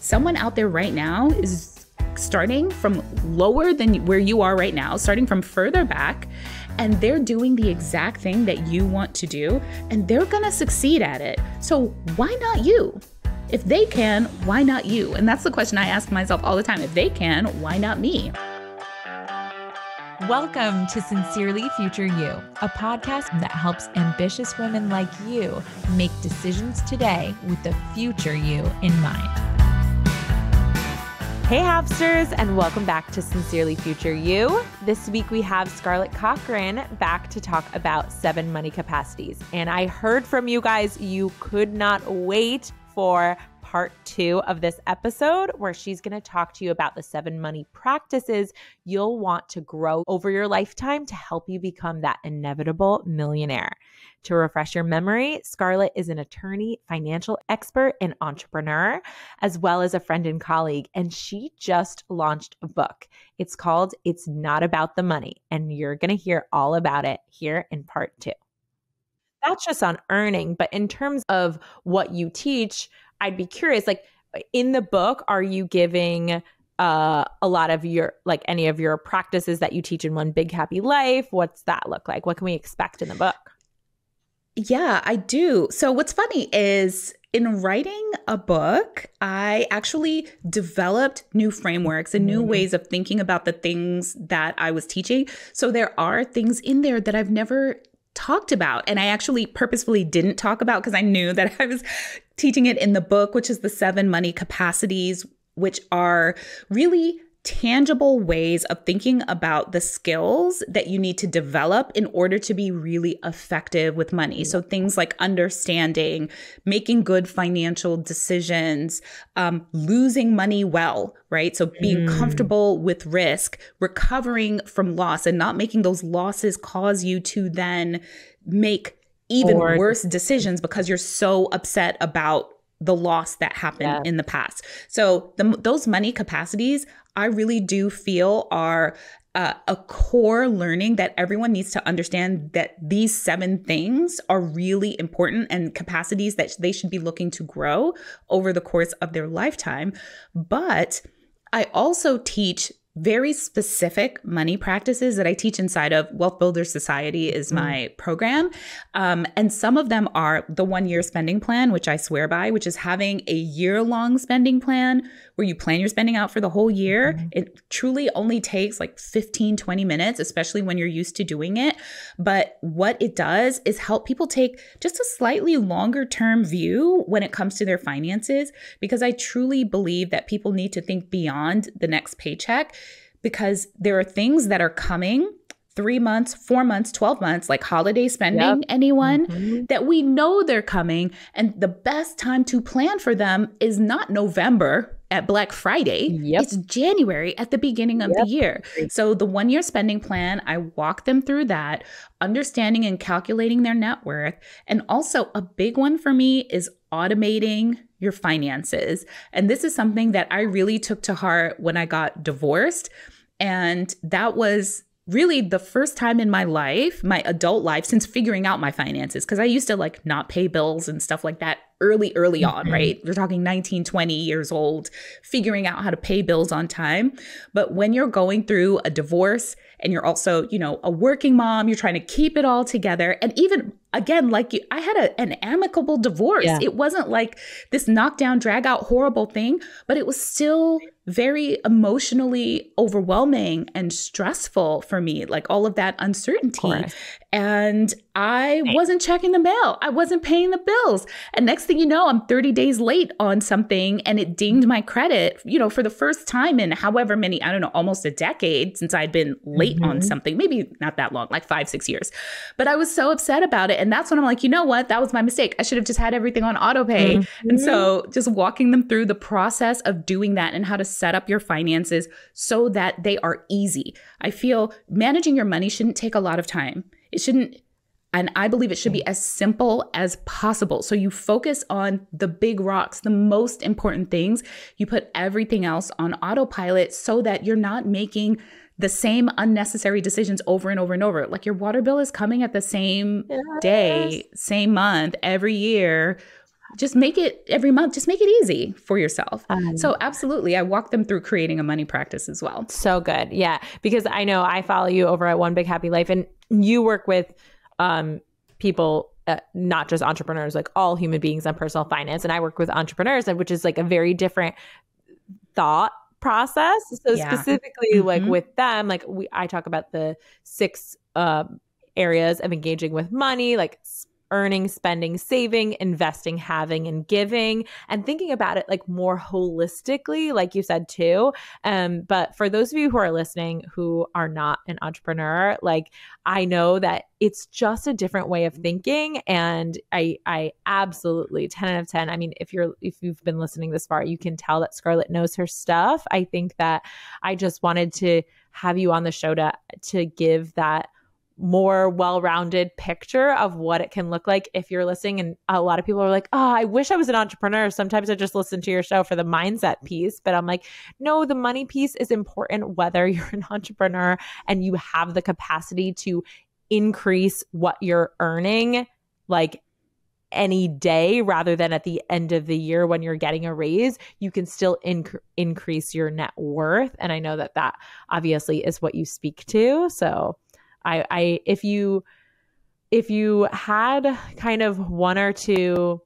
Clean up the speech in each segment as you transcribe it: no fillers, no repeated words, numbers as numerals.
someone out there right now is starting from lower than where you are right now, starting from further back, and they're doing the exact thing that you want to do, and they're gonna succeed at it. So why not you? If they can, why not you? And that's the question I ask myself all the time. If they can, why not me? Welcome to Sincerely Future You, a podcast that helps ambitious women like you make decisions today with the future you in mind. Hey Havsters, and welcome back to Sincerely Future You. This week we have Scarlett Cochran back to talk about 7 money capacities. And I heard from you guys, you could not wait for part 2 of this episode, where she's going to talk to you about the 7 money practices you'll want to grow over your lifetime to help you become that inevitable millionaire. To refresh your memory, Scarlett is an attorney, financial expert, and entrepreneur, as well as a friend and colleague, and she just launched a book. It's called It's Not About the Money, and you're going to hear all about it here in part 2. That's just on earning, but in terms of what you teach, I'd be curious, like in the book, are you giving a lot of your, like any of your practices that you teach in One Big Happy Life? What's that look like? What can we expect in the book? Yeah, I do. So what's funny is in writing a book, I actually developed new frameworks and new ways of thinking about the things that I was teaching. So there are things in there that I've never talked about, and I actually purposefully didn't talk about because I knew that I was teaching it in the book, which is the 7 money capacities, which are really tangible ways of thinking about the skills that you need to develop in order to be really effective with money. So things like understanding, making good financial decisions, losing money well, right? So being comfortable with risk, recovering from loss, and not making those losses cause you to then make even worse decisions because you're upset about the loss that happened in the past. So those money capacities, I really do feel are a core learning that everyone needs to understand, that these 7 things are really important and capacities that they should be looking to grow over the course of their lifetime. But I also teach very specific money practices that I teach inside of Wealth Builders Society is my program. And some of them are the 1-year spending plan, which I swear by, which is having a year-long spending plan where you plan your spending out for the whole year. It truly only takes like 15, 20 minutes, especially when you're used to doing it. But what it does is help people take just a slightly longer term view when it comes to their finances, because I truly believe that people need to think beyond the next paycheck, because there are things that are coming 3 months, 4 months, 12 months, like holiday spending, that we know they're coming. And the best time to plan for them is not November at Black Friday. It's January at the beginning of the year. So the 1-year spending plan, I walk them through that, understanding and calculating their net worth. And also a big one for me is automating your finances. And this is something that I really took to heart when I got divorced. And that was really the first time in my life, my adult life, since figuring out my finances, because I used to like not pay bills and stuff like that early on, right? We're talking 19, 20 years old, figuring out how to pay bills on time. But when you're going through a divorce and you're also, a working mom, you're trying to keep it all together. And even again, like I had an amicable divorce. It wasn't like this knockdown, drag out, horrible thing, but it was still very emotionally overwhelming and stressful for me, like all of that uncertainty. And I wasn't checking the mail. I wasn't paying the bills. And next thing you know, I'm 30 days late on something, and it dinged my credit, for the first time in however many, I don't know, almost a decade since I'd been late on something, maybe not that long, like 5, 6 years. But I was so upset about it. And that's when I'm like, you know what? That was my mistake. I should have just had everything on auto pay. And so just walking them through the process of doing that and how to set up your finances so that they are easy. I feel managing your money shouldn't take a lot of time. It shouldn't, and I believe it should be as simple as possible. So you focus on the big rocks, the most important things. You put everything else on autopilot so that you're not making the same unnecessary decisions over and over and over. Like your water bill is coming at the same day, same month, every year. just make it every month. Just make it easy for yourself. So absolutely, I walk them through creating a money practice as well. So good. Yeah. Because I know I follow you over at One Big Happy Life, and you work with people, not just entrepreneurs, like all human beings on personal finance. And I work with entrepreneurs, which is like a very different thought process. So specifically like with them, like I talk about the 6 areas of engaging with money, like earning, spending, saving, investing, having, and giving, and thinking about it like more holistically, like you said too. But for those of you who are listening who are not an entrepreneur, like I know that it's just a different way of thinking. And I absolutely 10 out of 10. I mean, if you've been listening this far, you can tell that Scarlett knows her stuff. I think that I just wanted to have you on the show to give that more well-rounded picture of what it can look like if you're listening. And a lot of people are like, oh, I wish I was an entrepreneur. Sometimes I just listen to your show for the mindset piece, but I'm like, no, the money piece is important whether you're an entrepreneur and you have the capacity to increase what you're earning like any day rather than at the end of the year when you're getting a raise. You can still increase your net worth. And I know that obviously is what you speak to. So if you had kind of 1 or 2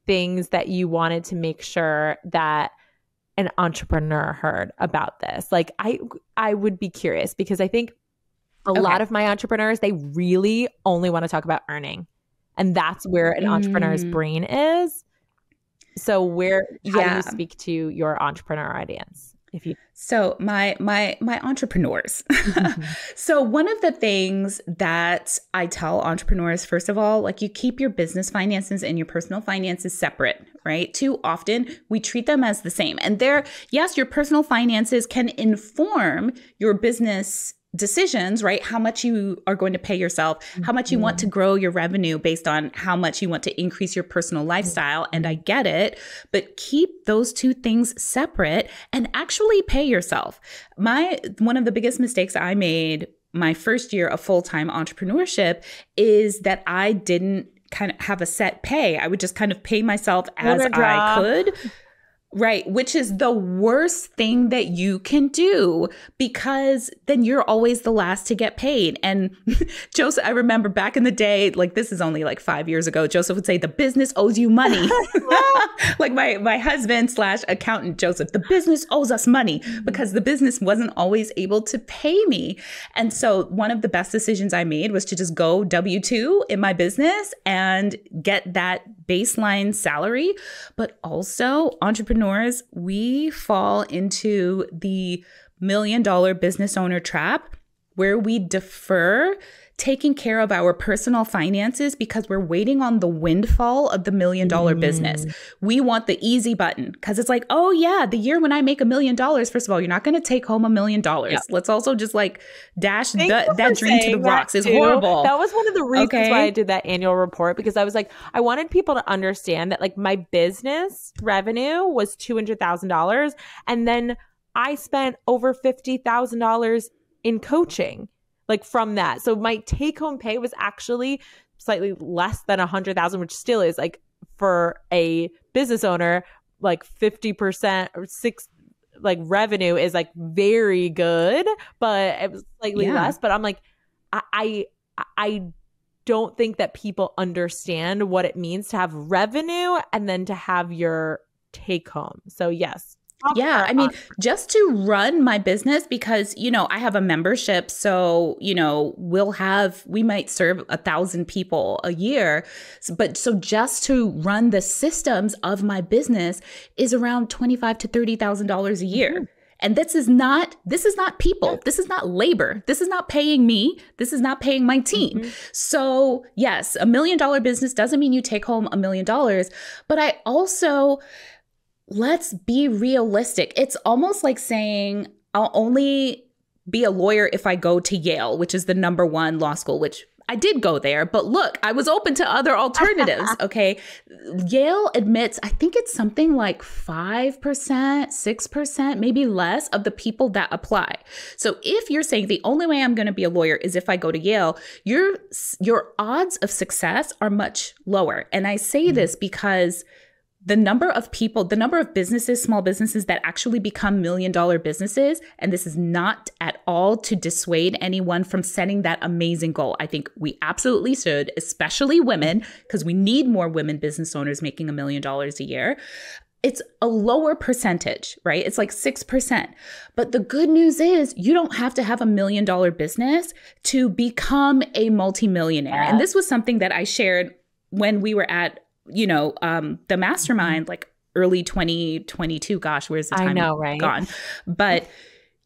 things that you wanted to make sure that an entrepreneur heard about this, like I would be curious, because I think a lot of my entrepreneurs, they really only want to talk about earning, and that's where an entrepreneur's brain is. So how do you speak to your entrepreneur audience? So my entrepreneurs. So one of the things that I tell entrepreneurs, first of all, like you keep your business finances and your personal finances separate, right? Too often we treat them as the same. And yes, your personal finances can inform your business decisions, right? How much you are going to pay yourself, how much you want to grow your revenue based on how much you want to increase your personal lifestyle. And I get it, but keep those 2 things separate and actually pay yourself. One of the biggest mistakes I made my first year of full-time entrepreneurship is that I didn't kind of have a set pay. I would just kind of pay myself as I could. Right, which is the worst thing that you can do, because then you're always the last to get paid. And Joseph, I remember back in the day, like this is only like 5 years ago, Joseph would say, the business owes you money. Like my husband / accountant, Joseph, the business owes us money, because the business wasn't always able to pay me. And so one of the best decisions I made was to just go W-2 in my business and get that baseline salary. But also entrepreneurs, we fall into the $1 million business owner trap, where we defer taking care of our personal finances because we're waiting on the windfall of the $1 million business. We want the easy button because it's like, oh yeah, the year when I make $1 million, first of all, you're not going to take home $1 million. Yep. Let's also just like dash that dream to the rocks. It's horrible. That was one of the reasons why I did that annual report, because I was like, I wanted people to understand that like my business revenue was $200,000. And then I spent over $50,000 in coaching. Like from that. So my take home pay was actually slightly less than 100,000, which still is like for a business owner, like 50% or like revenue is like very good, but it was slightly less. But I'm like, I don't think that people understand what it means to have revenue and then to have your take home. So yes. Yeah. I mean, just to run my business, because, I have a membership. So, we might serve 1,000 people a year. So just to run the systems of my business is around $25,000 to $30,000 a year. Mm-hmm. And this is not people. This is not labor. This is not paying me. This is not paying my team. Mm-hmm. So yes, $1 million business doesn't mean you take home $1 million. But I also... let's be realistic. It's almost like saying I'll only be a lawyer if I go to Yale, which is the #1 law school, which I did go there, but look, I was open to other alternatives. Okay. Yale admits, I think it's something like 5%, 6%, maybe less of the people that apply. So if you're saying the only way I'm going to be a lawyer is if I go to Yale, your odds of success are much lower. And I say this because the number of people, the number of businesses, small businesses that actually become $1 million businesses, and this is not at all to dissuade anyone from setting that amazing goal. I think we absolutely should, especially women, because we need more women business owners making $1 million a year. It's a lower percentage, right? It's like 6%. But the good news is you don't have to have $1 million business to become a multimillionaire. And this was something that I shared when we were at the mastermind, like early 2022. Gosh, where's the time? I know, right? Gone. But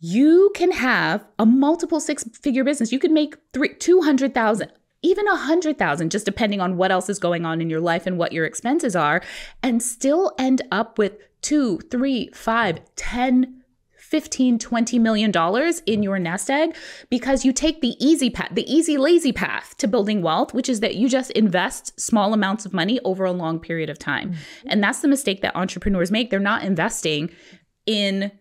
you can have a multiple 6-figure business. You could make 200,000, even 100,000, just depending on what else is going on in your life and what your expenses are, and still end up with 2, 3, 5, 10, 15, $20 million in your nest egg, because you take the easy path, the easy, lazy path to building wealth, which is that you just invest small amounts of money over a long period of time. Mm-hmm. And that's the mistake that entrepreneurs make. They're not investing in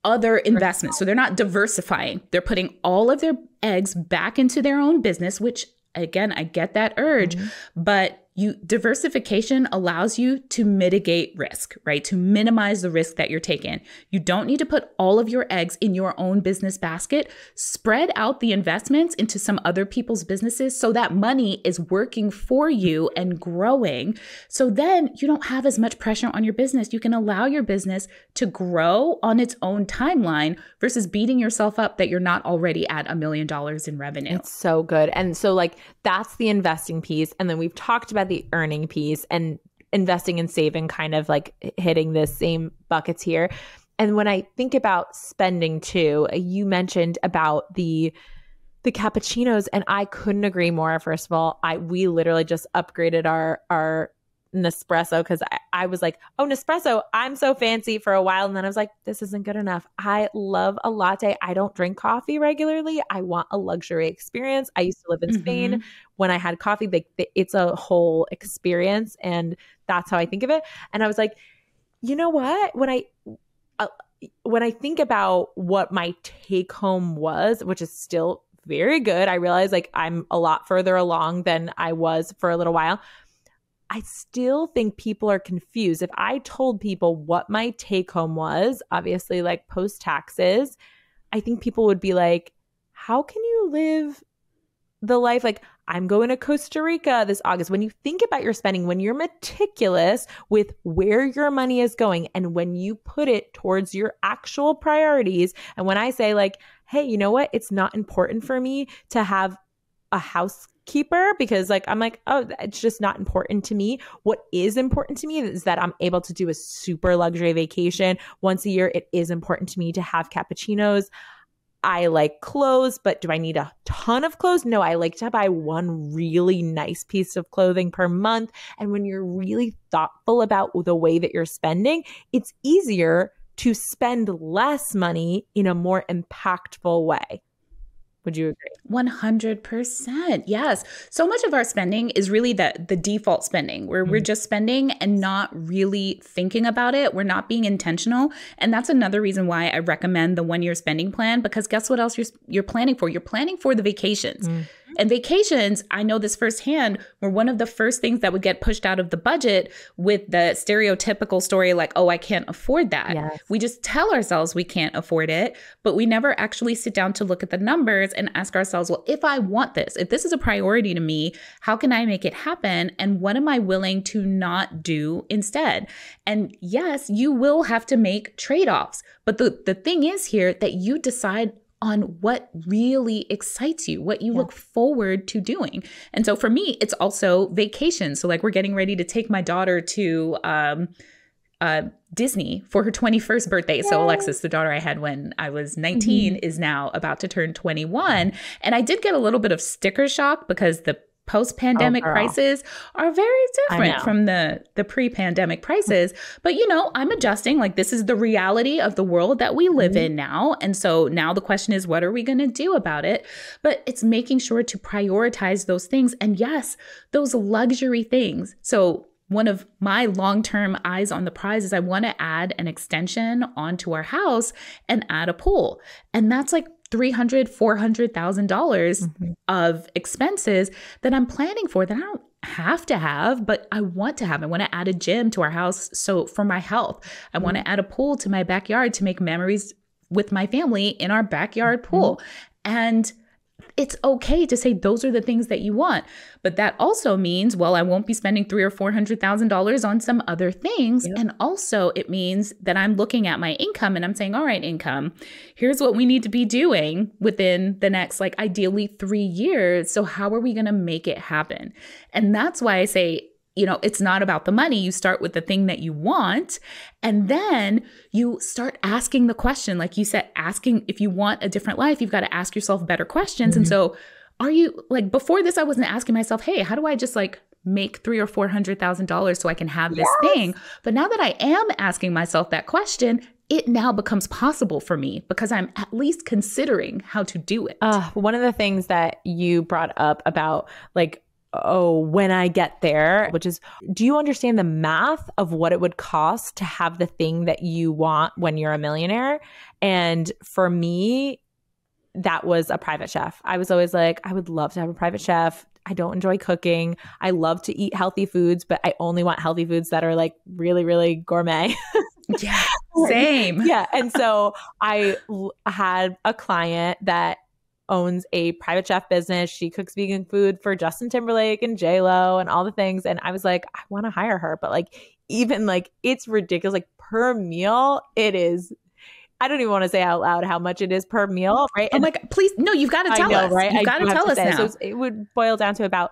other investments. So they're not diversifying. They're putting all of their eggs back into their own business, which again, I get that urge, but diversification allows you to mitigate risk, right? To minimize the risk that you're taking. You don't need to put all of your eggs in your own business basket. Spread out the investments into some other people's businesses so that money is working for you and growing. So then you don't have as much pressure on your business. You can allow your business to grow on its own timeline versus beating yourself up that you're not already at $1 million in revenue. It's so good. And so like that's the investing piece. And then we've talked about the earning piece, and investing and saving kind of like hitting the same buckets here. And when I think about spending too, you mentioned about the cappuccinos, and I couldn't agree more. First of all, we literally just upgraded our Nespresso, because I was like, oh, Nespresso, I'm so fancy for a while. And then I was like, this isn't good enough. I love a latte. I don't drink coffee regularly. I want a luxury experience. I used to live in Spain. When I had coffee, it's a whole experience. And that's how I think of it. And I was like, you know what? When I think about what my take home was, which is still very good, I realize like I'm a lot further along than I was for a little while. I still think people are confused. If I told people what my take home was, obviously like post taxes, I think people would be like, how can you live the life? Like, I'm going to Costa Rica this August. When you think about your spending, when you're meticulous with where your money is going, and when you put it towards your actual priorities, and when I say like, hey, you know what? It's not important for me to have a housekeeper, because like I'm like, oh, it's just not important to me. What is important to me is that I'm able to do a super luxury vacation once a year. It is important to me to have cappuccinos. I like clothes, but do I need a ton of clothes? No, I like to buy one really nice piece of clothing per month. And when you're really thoughtful about the way that you're spending, it's easier to spend less money in a more impactful way. Would you agree? 100%. Yes. So much of our spending is really the default spending, where we're just spending and not really thinking about it. We're not being intentional. And that's another reason why I recommend the 1-year spending plan, because guess what else you're planning for? You're planning for the vacations. And vacations, I know this firsthand, were one of the first things that would get pushed out of the budget with the stereotypical story like, oh, I can't afford that. Yes. We just tell ourselves we can't afford it, but we never actually sit down to look at the numbers and ask ourselves, well, if I want this, if this is a priority to me, how can I make it happen? And what am I willing to not do instead? And yes, you will have to make trade-offs. But the thing is here that you decide on what really excites you, what you look forward to doing. And so for me, it's also vacation. So like we're getting ready to take my daughter to Disney for her 21st birthday. Yay. So Alexis, the daughter I had when I was 19, is now about to turn 21. And I did get a little bit of sticker shock because the post-pandemic prices are very different from the pre-pandemic prices. But, I'm adjusting. Like, this is the reality of the world that we live in now. And so now the question is, what are we going to do about it? But it's making sure to prioritize those things. And yes, those luxury things. So one of my long-term eyes on the prize is I want to add an extension onto our house and add a pool. And that's like $300,000, $400,000 of expenses that I'm planning for that I don't have to have, but I want to have. I want to add a gym to our house. So for my health, I want to add a pool to my backyard to make memories with my family in our backyard pool. And it's okay to say those are the things that you want. But that also means, well, I won't be spending $300,000 or $400,000 on some other things. Yep. And also it means that I'm looking at my income and I'm saying, all right, income, here's what we need to be doing within the next, like, ideally 3 years. So how are we going to make it happen? And that's why I say, it's not about the money. You start with the thing that you want, and then you start asking the question, like you said, asking if you want a different life, you've got to ask yourself better questions. And so are you, like, before this, I wasn't asking myself, hey, how do I just like make $300,000 or $400,000 so I can have this thing? But now that I am asking myself that question, it now becomes possible for me because I'm at least considering how to do it. One of the things that you brought up about, like, when I get there, which is, do you understand the math of what it would cost to have the thing that you want when you're a millionaire? And for me, that was a private chef. I was always like, I would love to have a private chef. I don't enjoy cooking. I love to eat healthy foods, but I only want healthy foods that are like really, really gourmet. Yeah, same. Yeah. And so I had a client that owns a private chef business. She cooks vegan food for Justin Timberlake and J-Lo and all the things. And I was like, I want to hire her. But like, even like, it's ridiculous. Like, per meal, it is, I don't even want to say out loud how much it is per meal, right? Oh my God, please. No, you've got to tell us. Right? You've got to tell us now. So it would boil down to about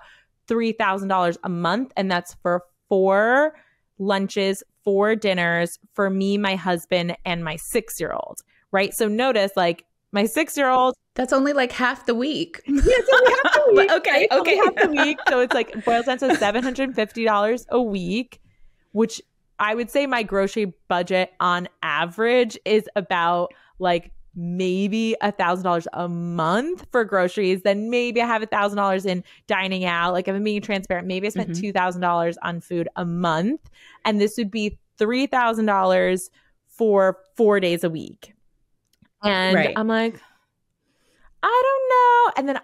$3,000 a month. And that's for 4 lunches, 4 dinners for me, my husband, and my 6-year-old, right? So notice, like, my 6-year-old, that's only like half the week. Yeah, it's only half the week. Okay. Only half the week. So it's like, boils down to $750 a week, which I would say my grocery budget on average is about like maybe $1,000 a month for groceries. Then maybe I have $1,000 in dining out. Like, if I'm being transparent, maybe I spent $2,000 on food a month. And this would be $3,000 for 4 days a week. And I'm like, I don't know. And then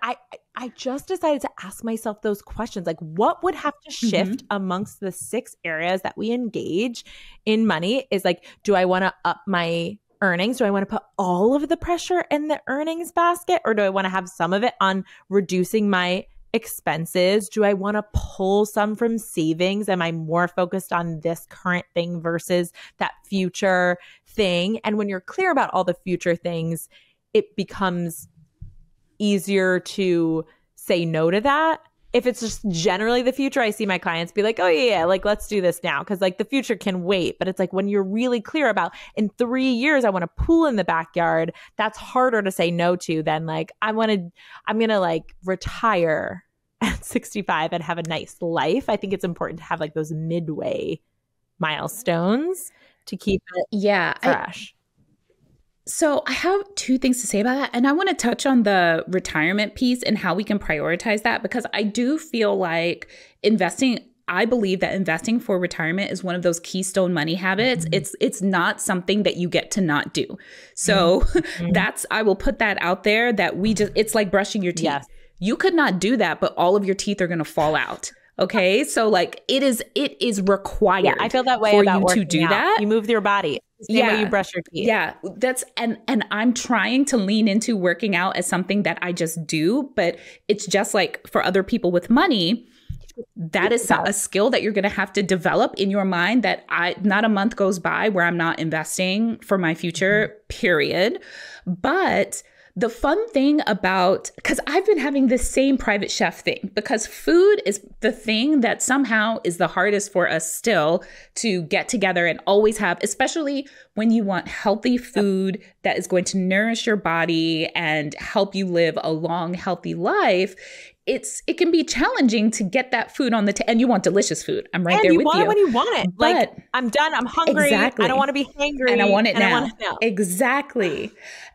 I just decided to ask myself those questions. Like, what would have to shift amongst the 6 areas that we engage in money? Is like, do I want to up my earnings? Do I want to put all of the pressure in the earnings basket? Or do I want to have some of it on reducing my expenses? Do I want to pull some from savings? Am I more focused on this current thing versus that future thing? And when you're clear about all the future things, it becomes easier to say no to that. If it's just generally the future, I see my clients be like, oh yeah, like, let's do this now. Cause like the future can wait. But it's like, when you're really clear about, in 3 years, I want a pool in the backyard, that's harder to say no to than like, I'm going to like retire at 65 and have a nice life. I think it's important to have like those midway milestones to keep it fresh. So I have 2 things to say about that. And I want to touch on the retirement piece and how we can prioritize that, because I do feel like I believe that investing for retirement is one of those keystone money habits. It's not something that you get to not do. So I will put that out there, that it's like brushing your teeth. Yes. You could not do that, but all of your teeth are going to fall out. Okay. So like, it is required. Yeah, I feel that way for about you to do out. that. You move your body. Same way you brush your teeth. Yeah. And I'm trying to lean into working out as something that I just do, but it's just like for other people with money, that is a skill that you're going to have to develop in your mind, that not a month goes by where I'm not investing for my future, period. But the fun thing about, because I've been having this same private chef thing, because food is the thing that somehow is the hardest for us still to get together and always have, especially when you want healthy food that is going to nourish your body and help you live a long, healthy life. it can be challenging to get that food on the table, and you want delicious food. I'm right and there you with want you. it when you want it. But like, I'm done. I'm hungry. exactly. I don't want to be hangry. And I want it and now. I want it now. Exactly.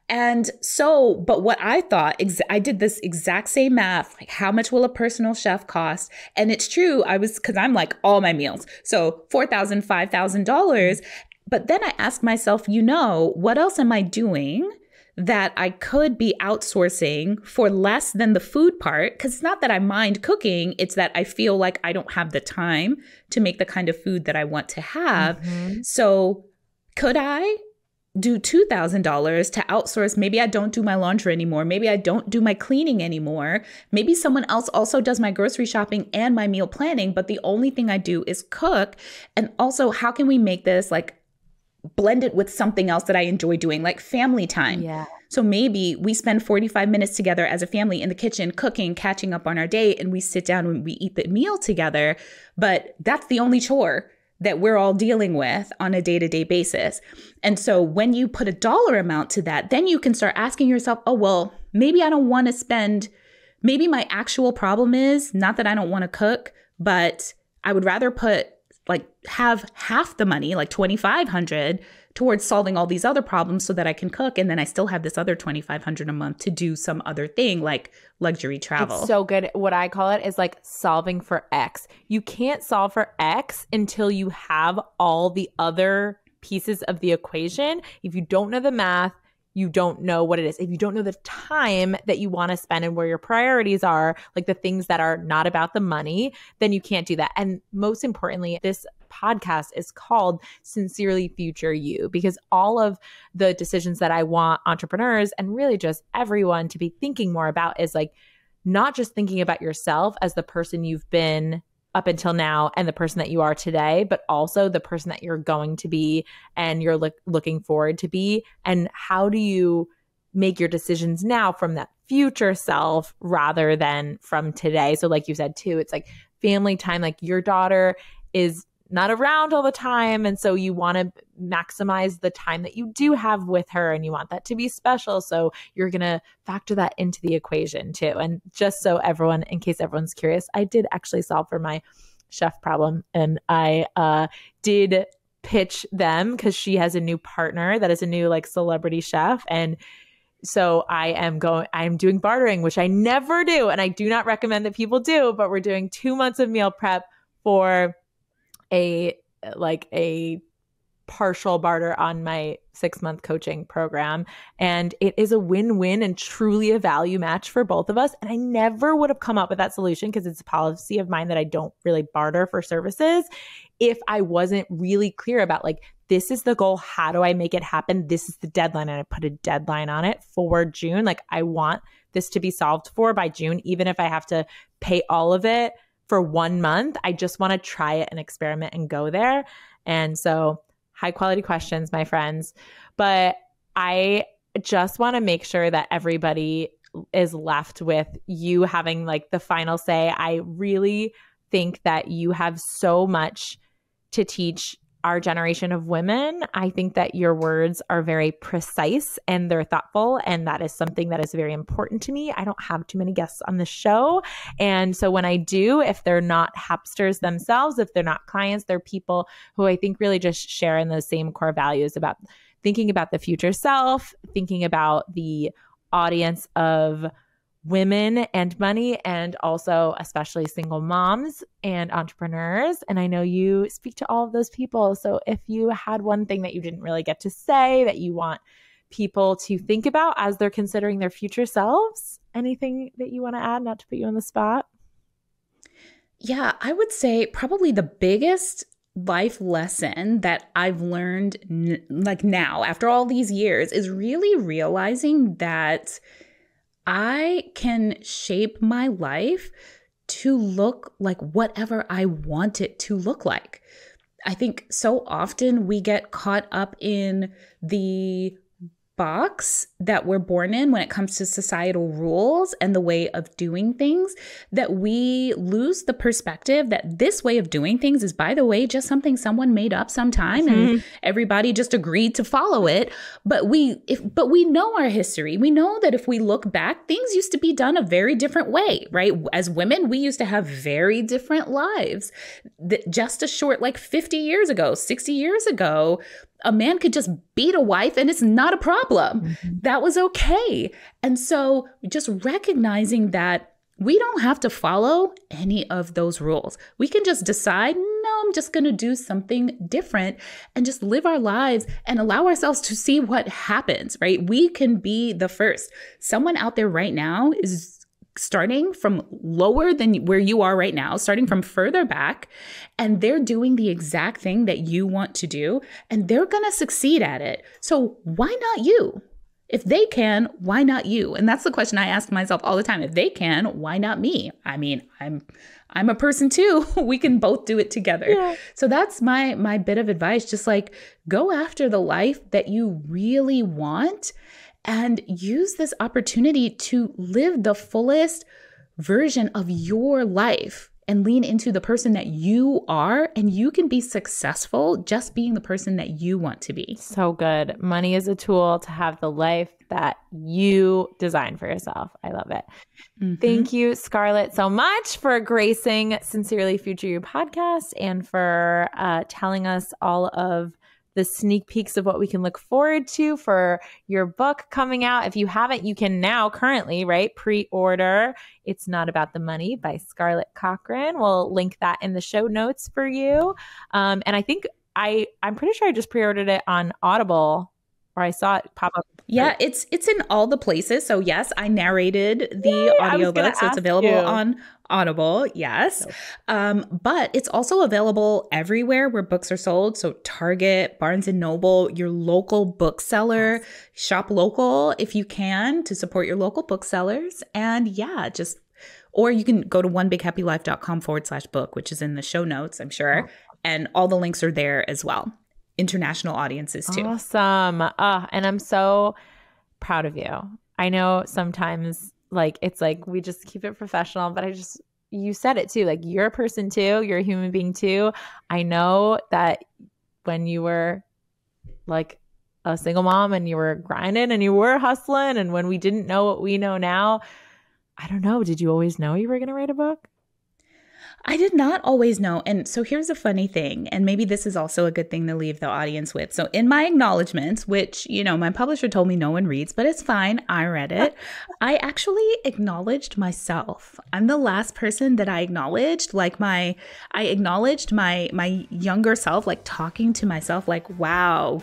And so, but what I thought, I did this exact same math, like how much will a personal chef cost? And it's true. Because I'm like all my meals. So $4,000, $5,000. But then I asked myself, what else am I doing that I could be outsourcing for less than the food part? Because it's not that I mind cooking. It's that I feel like I don't have the time to make the kind of food that I want to have. Mm-hmm. So could I do $2,000 to outsource? Maybe I don't do my laundry anymore. Maybe I don't do my cleaning anymore. Maybe someone else also does my grocery shopping and my meal planning, but the only thing I do is cook. And also, how can we make this like blend it with something else that I enjoy doing, like family time? Yeah. So maybe we spend 45 minutes together as a family in the kitchen, cooking, catching up on our day, and we sit down and we eat the meal together. But that's the only chore that we're all dealing with on a day-to-day basis. And so when you put a dollar amount to that, then you can start asking yourself, oh, well, maybe I don't want to maybe my actual problem is not that I don't want to cook, but I would rather have half the money, like $2,500, towards solving all these other problems so that I can cook. And then I still have this other $2,500 a month to do some other thing like luxury travel. It's so good. What I call it is like solving for X. You can't solve for X until you have all the other pieces of the equation. If you don't know the math, you don't know what it is. If you don't know the time that you want to spend and where your priorities are, like the things that are not about the money, then you can't do that. And most importantly, this podcast is called Sincerely Future You, because all of the decisions that I want entrepreneurs and really just everyone to be thinking more about is like not just thinking about yourself as the person you've been up until now and the person that you are today, but also the person that you're going to be and you're looking forward to be. And how do you make your decisions now from that future self rather than from today? So like you said too, it's like family time, like your daughter is not around all the time. And so you want to maximize the time that you do have with her and you want that to be special. So you're going to factor that into the equation too. And just so everyone, in case everyone's curious, I did actually solve for my chef problem. And I did pitch them because she has a new partner that is a new like celebrity chef. And so I'm doing bartering, which I never do. And I do not recommend that people do, but we're doing 2 months of meal prep for a partial barter on my 6-month coaching program. And it is a win-win and truly a value match for both of us. And I never would have come up with that solution because it's a policy of mine that I don't really barter for services if I wasn't really clear about like, this is the goal. How do I make it happen? This is the deadline. And I put a deadline on it for June. Like I want this to be solved for by June, even if I have to pay all of it for 1 month. I just want to try it and experiment and go there. And so high quality questions, my friends. But I just want to make sure that everybody is left with you having like the final say. I really think that you have so much to teach our generation of women. I think that your words are very precise and they're thoughtful. And that is something that is very important to me. I don't have too many guests on the show. And so when I do, if they're not Hapsters themselves, if they're not clients, they're people who I think really just share in those same core values about thinking about the future self, thinking about the audience of women and money, and also especially single moms and entrepreneurs. And I know you speak to all of those people. So if you had one thing that you didn't really get to say that you want people to think about as they're considering their future selves, anything that you want to add, not to put you on the spot? Yeah, I would say probably the biggest life lesson that I've learned now after all these years is really realizing that I can shape my life to look like whatever I want it to look like. I think so often we get caught up in the box that we're born in when it comes to societal rules and the way of doing things, that we lose the perspective that this way of doing things is, by the way, just something someone made up sometime and everybody just agreed to follow it. But we know our history. We know that if we look back, things used to be done a very different way, right? As women, we used to have very different lives. Just a short, like 50 years ago, 60 years ago, a man could just beat a wife and it's not a problem. That was okay. And so just recognizing that we don't have to follow any of those rules. We can just decide, no, I'm just going to do something different and just live our lives and allow ourselves to see what happens, right? We can be the first. Someone out there right now is starting from lower than where you are right now, starting from further back, and they're doing the exact thing that you want to do, and they're going to succeed at it. So why not you? If they can, why not you? And that's the question I ask myself all the time. If they can, why not me? I mean, I'm a person too. We can both do it together. Yeah. So that's my bit of advice. Just like go after the life that you really want and use this opportunity to live the fullest version of your life and lean into the person that you are. And you can be successful just being the person that you want to be. So good. Money is a tool to have the life that you design for yourself. I love it. Thank you, Scarlett, so much for gracing Sincerely Future You podcast and for telling us all of the sneak peeks of what we can look forward to for your book coming out. If you haven't, you can now currently, right, pre-order It's Not About the Money by Scarlett Cochran. We'll link that in the show notes for you. And I think I'm pretty sure I just pre-ordered it on Audible, or I saw it pop up. Yeah, it's in all the places. So yes, I narrated the audiobook, so it's available on Audible. Yes. But it's also available everywhere where books are sold. So Target, Barnes and Noble, your local bookseller, shop local if you can to support your local booksellers. And yeah, or you can go to onebighappylife.com/book, which is in the show notes, I'm sure. And all the links are there as well. International audiences too. Awesome. And I'm so proud of you. I know sometimes it's like we just keep it professional, but you said it too. Like you're a person too. You're a human being too. I know that when you were like a single mom and you were grinding and you were hustling, and when we didn't know what we know now, I don't know. Did you always know you were going to write a book? I did not always know. And so here's a funny thing, and maybe this is also a good thing to leave the audience with. So in my acknowledgments, which, my publisher told me no one reads, but it's fine. I read it. I actually acknowledged myself. I'm the last person that I acknowledged. I acknowledged my younger self, like talking to myself, like, wow,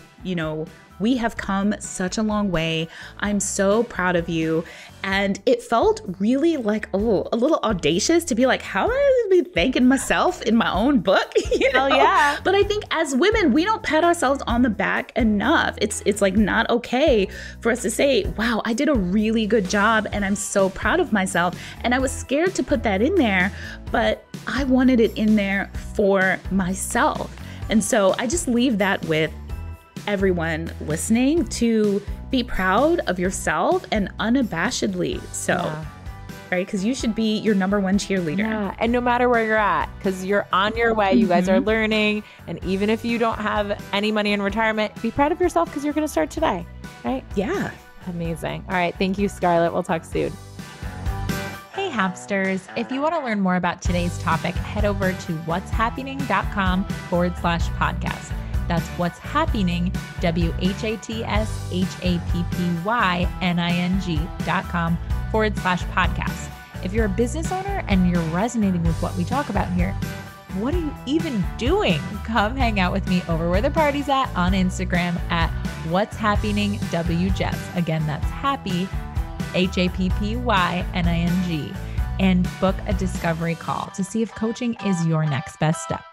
we have come such a long way. I'm so proud of you. And it felt really like, a little audacious to be like, how am I going to be thanking myself in my own book? Hell yeah. But I think as women, we don't pat ourselves on the back enough. It's like not okay for us to say, wow, I did a really good job and I'm so proud of myself. And I was scared to put that in there, but I wanted it in there for myself. And so I just leave that with everyone listening to be proud of yourself and unabashedly so, right? Because you should be your number one cheerleader. Yeah, and no matter where you're at, because you're on your way, you guys are learning, and even if you don't have any money in retirement, be proud of yourself because you're going to start today, right? Yeah. Amazing. All right. Thank you, Scarlett. We'll talk soon. Hey, Hapsters. If you want to learn more about today's topic, head over to whatshappening.com/podcast. That's What's Happening, whatshappening.com/podcast. If you're a business owner and you're resonating with what we talk about here, what are you even doing? Come hang out with me over where the party's at on Instagram at What's Happening WJess. Again, that's happy, HAPPYNING, and book a discovery call to see if coaching is your next best step.